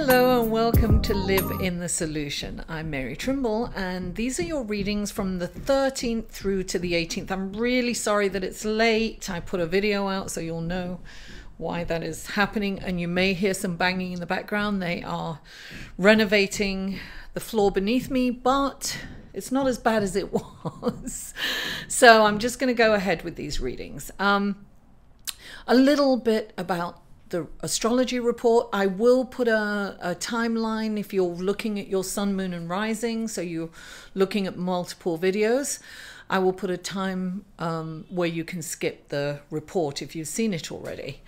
Hello and welcome to Live in the Solution. I'm Mary Trimble and these are your readings from the 13th through to the 18th. I'm really sorry that it's late. I put a video out so you'll know why that is happening, and you may hear some banging in the background. They are renovating the floor beneath me, but it's not as bad as it was. So I'm just going to go ahead with these readings. A little bit about the astrology report. I will put a timeline if you're looking at your sun, moon and rising, so you're looking at multiple videos. I will put a time where you can skip the report if you've seen it already.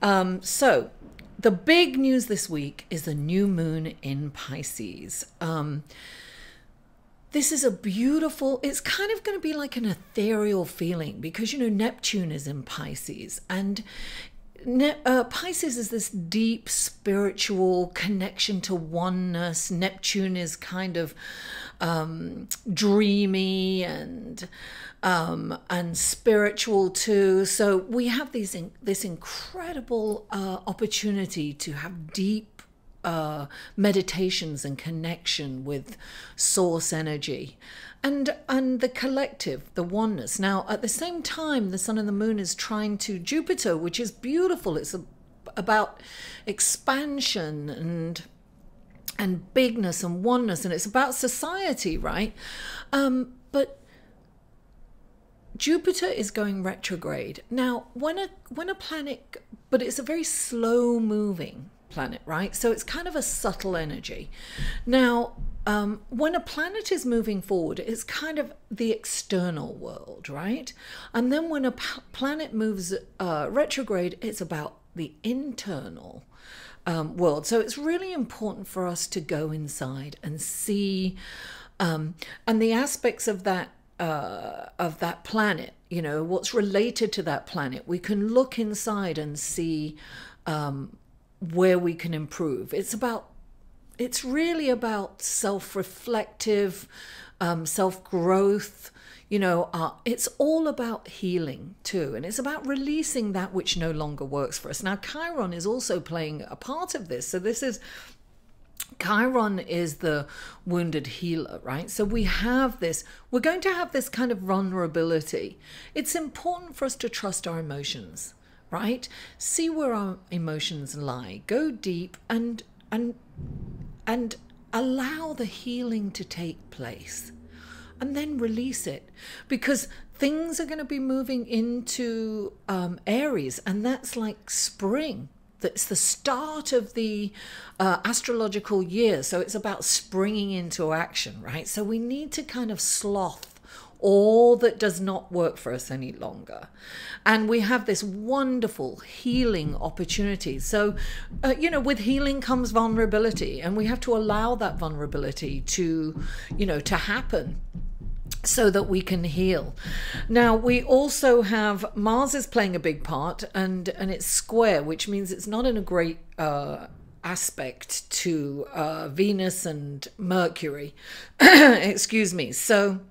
So the big news this week is the new moon in Pisces. This is a beautiful, it's kind of going to be like an ethereal feeling because, you know, Neptune is in Pisces, and Pisces is this deep spiritual connection to oneness. Neptune is kind of dreamy and spiritual too. So we have this incredible opportunity to have deep meditations and connection with source energy and the collective, the oneness. Now, at the same time, the sun and the moon is trying to Jupiter, which is beautiful. It's about expansion and bigness and oneness, and it's about society, right? But Jupiter is going retrograde. Now, when a planet, but it's a very slow moving planet, right? So it's kind of a subtle energy. Now, when a planet is moving forward, it's kind of the external world, right? And then when a planet moves retrograde, it's about the internal world. So it's really important for us to go inside and see, and the aspects of that planet, you know, what's related to that planet. We can look inside and see where we can improve. It's really about self-reflective, self-growth. You know, it's all about healing too, and it's about releasing that which no longer works for us. Now, Chiron is also playing a part of this. So Chiron is the wounded healer, right? So we're going to have this kind of vulnerability. It's important for us to trust our emotions, right? See where our emotions lie. Go deep and allow the healing to take place, and then release it, because things are going to be moving into Aries, and that's like spring. That's the start of the astrological year. So it's about springing into action, right? So we need to kind of sloth all that does not work for us any longer. And we have this wonderful healing opportunity. So, you know, with healing comes vulnerability, and we have to allow that vulnerability to, you know, to happen so that we can heal. Now, we also have Mars is playing a big part, and it's square, which means it's not in a great aspect to Venus and Mercury. Excuse me. So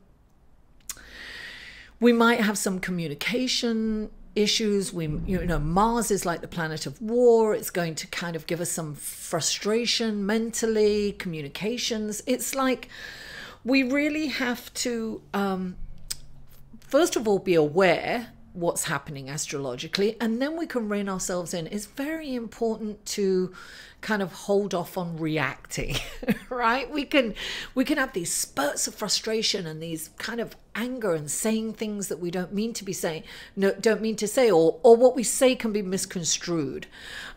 we might have some communication issues. You know, Mars is like the planet of war. It's going to kind of give us some frustration mentally, communications. It's like we really have to, first of all, be aware what's happening astrologically, and then we can rein ourselves in. It's very important to kind of hold off on reacting, right? We can have these spurts of frustration and these kind of anger and saying things that we don't mean to be saying, don't mean to say, or what we say can be misconstrued.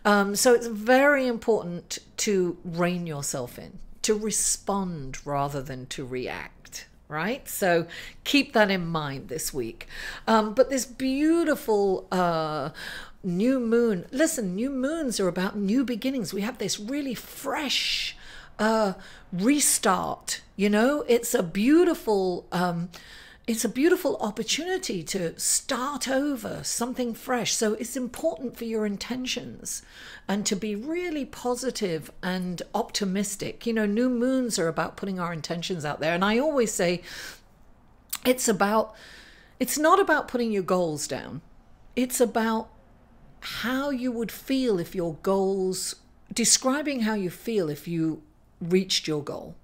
So it's very important to rein yourself in, to respond rather than to react, right? So keep that in mind this week. But this beautiful new moon, listen, new moons are about new beginnings. We have this really fresh restart, you know. It's a beautiful opportunity to start over, something fresh. So it's important for your intentions and to be really positive and optimistic. You know, new moons are about putting our intentions out there. And I always say it's not about putting your goals down. It's about how you would feel if your goals describing how you feel if you reached your goal.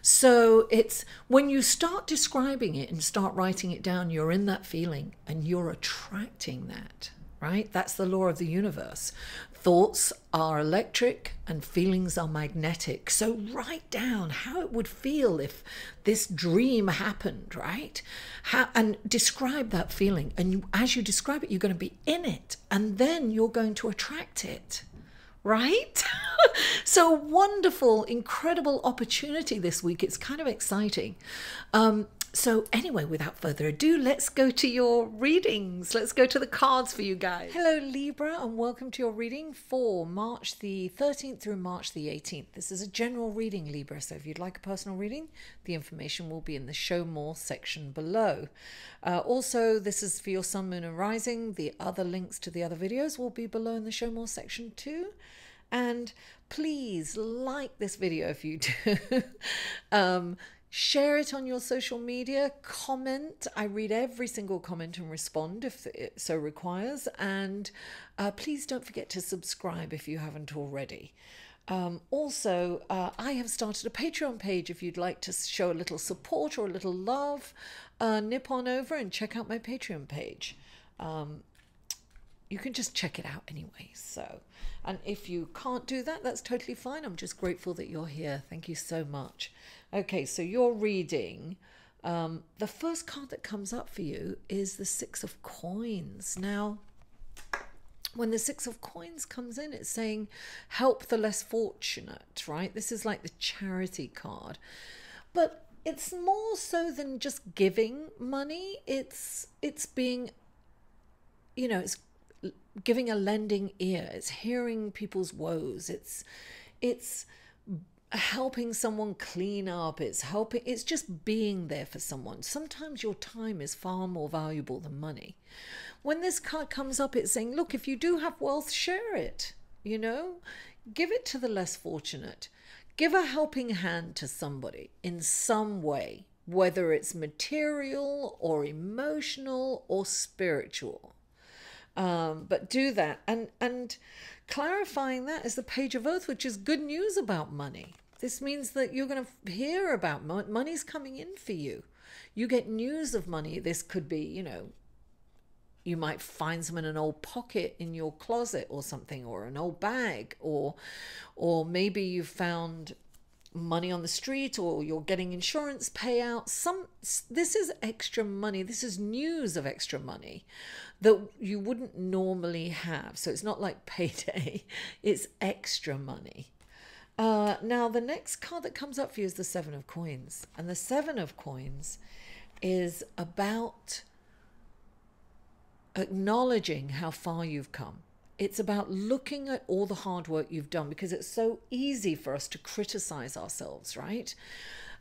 So it's when you start describing it and start writing it down, you're in that feeling and you're attracting that, right? That's the law of the universe. Thoughts are electric and feelings are magnetic. So write down how it would feel if this dream happened, right? And describe that feeling. And as you describe it, you're going to be in it, and then you're going to attract it. Right? So wonderful, incredible opportunity this week. It's kind of exciting. So anyway, without further ado, let's go to your readings. Let's go to the cards for you guys. Hello, Libra, and welcome to your reading for March the 13th through March the 18th. This is a general reading, Libra. So if you'd like a personal reading, the information will be in the Show More section below. Also, this is for your Sun, Moon, and Rising. The other links to the other videos will be below in the Show More section too. And please like this video if you do. Share it on your social media, comment. I read every single comment and respond if it so requires. And please don't forget to subscribe if you haven't already. Also, I have started a Patreon page if you'd like to show a little support or a little love. Nip on over and check out my Patreon page. You can just check it out anyway. So, and if you can't do that, that's totally fine. I'm just grateful that you're here. Thank you so much. Okay, so you're reading. The first card that comes up for you is the Six of Coins. Now, when the Six of Coins comes in, it's saying help the less fortunate, right? This is like the charity card. But it's more so than just giving money. It's being, you know, it's giving a lending ear. It's hearing people's woes. It's helping someone clean up. It's just being there for someone. Sometimes your time is far more valuable than money. When this card comes up, it's saying, look, if you do have wealth, share it, you know, give it to the less fortunate. Give a helping hand to somebody in some way, whether it's material or emotional or spiritual. But do that. And clarifying that is the Page of Earth, which is good news about money. This means that you're going to hear about money's coming in for you. You get news of money. This could be, you know, you might find some in an old pocket in your closet or something, or an old bag, or maybe you found money on the street, or you're getting insurance payouts. This is extra money. This is news of extra money that you wouldn't normally have. So it's not like payday, it's extra money. Now the next card that comes up for you is the Seven of Coins, and the Seven of Coins is about acknowledging how far you've come. It's about looking at all the hard work you've done, because it's so easy for us to criticize ourselves, right?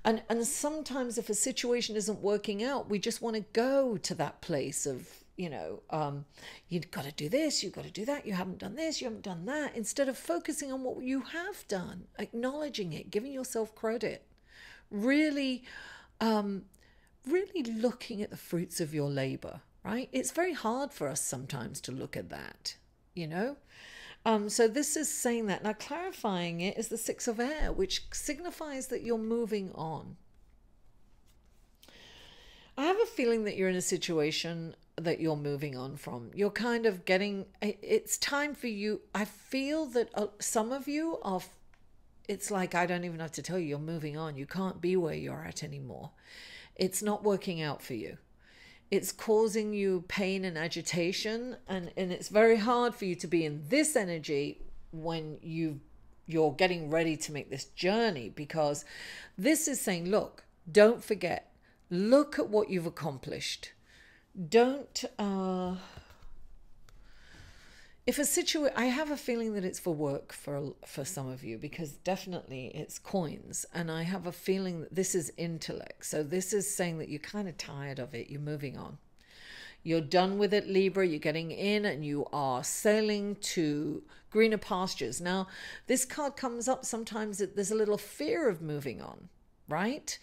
And sometimes if a situation isn't working out, we just want to go to that place of, you know, you've got to do this, you've got to do that, you haven't done this, you haven't done that, instead of focusing on what you have done, acknowledging it, giving yourself credit, really looking at the fruits of your labor, right? It's very hard for us sometimes to look at that, you know? So this is saying that. Now clarifying it is the Six of Air, which signifies that you're moving on. I have a feeling that you're in a situation that you're moving on from. You're kind of getting, it's time for you. I feel that some of you are, it's like, I don't even have to tell you, you're moving on. You can't be where you're at anymore. It's not working out for you. It's causing you pain and agitation, and it's very hard for you to be in this energy when you're getting ready to make this journey, because this is saying, look, don't forget, look at what you've accomplished. Don't, if a situation, I have a feeling that it's for work for some of you, because definitely it's coins, and I have a feeling that this is intellect. So this is saying that you're kind of tired of it. You're moving on. You're done with it, Libra. You're getting in and you are sailing to greener pastures. Now, this card comes up sometimes that there's a little fear of moving on, right?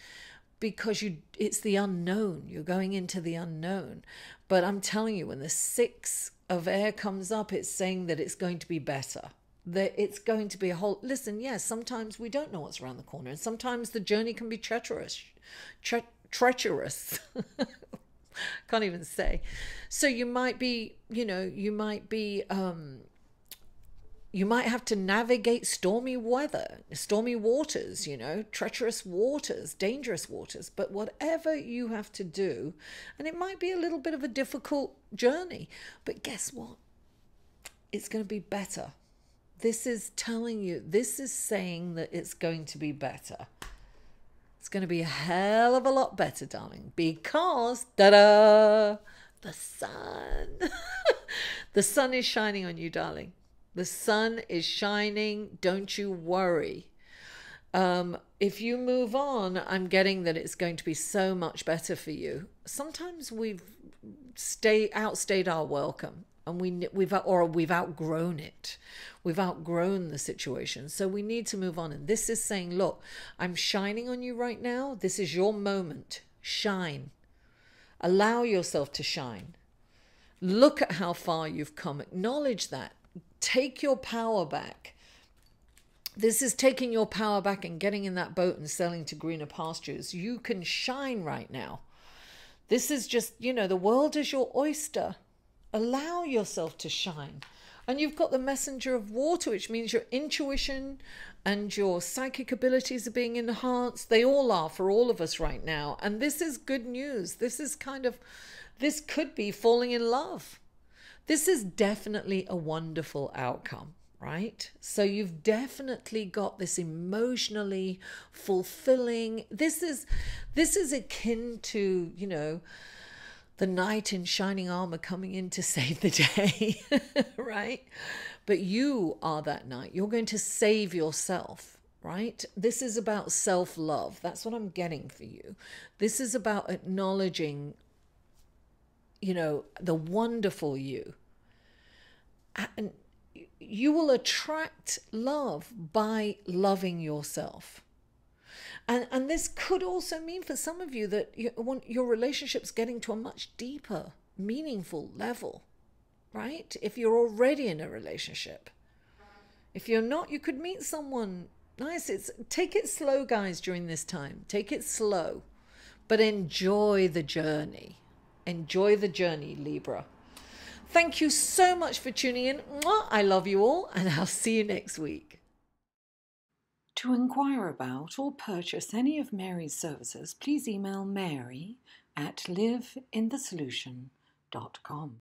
Because it's the unknown. You're going into the unknown. But I'm telling you, when the Six of Air comes up, it's saying that it's going to be better. that it's going to be a whole, listen, yes, sometimes we don't know what's around the corner, and sometimes the journey can be treacherous. Treacherous. Can't even say. So you might be, you might have to navigate stormy weather, stormy waters, treacherous waters, dangerous waters. But whatever you have to do, and it might be a little bit of a difficult journey, but guess what? It's going to be better. This is telling you, this is saying that it's going to be better. It's going to be a hell of a lot better, darling, because, ta-da, the sun. The sun is shining on you, darling. The sun is shining. Don't you worry. If you move on, I'm getting that it's going to be so much better for you. Sometimes we've outstayed our welcome, and we've outgrown it. We've outgrown the situation. So we need to move on. And this is saying, look, I'm shining on you right now. This is your moment. Shine. Allow yourself to shine. Look at how far you've come. Acknowledge that. Take your power back. This is taking your power back and getting in that boat and sailing to greener pastures. You can shine right now. This is just, the world is your oyster. Allow yourself to shine. And you've got the messenger of water, which means your intuition and your psychic abilities are being enhanced. They all are for all of us right now. And this is good news. This could be falling in love. This is definitely a wonderful outcome, right? So you've definitely got this emotionally fulfilling. This is akin to, the knight in shining armor coming in to save the day, right? But you are that knight. You're going to save yourself, right? This is about self-love. That's what I'm getting for you. This is about acknowledging, the wonderful you. And you will attract love by loving yourself. And this could also mean for some of you that your relationship's getting to a much deeper, meaningful level, right? If you're already in a relationship. If you're not, you could meet someone nice. Take it slow, guys, during this time. Take it slow, but enjoy the journey. Enjoy the journey, Libra. Thank you so much for tuning in. I love you all, and I'll see you next week. To inquire about or purchase any of Mary's services, please email Mary at liveinthesolution.com.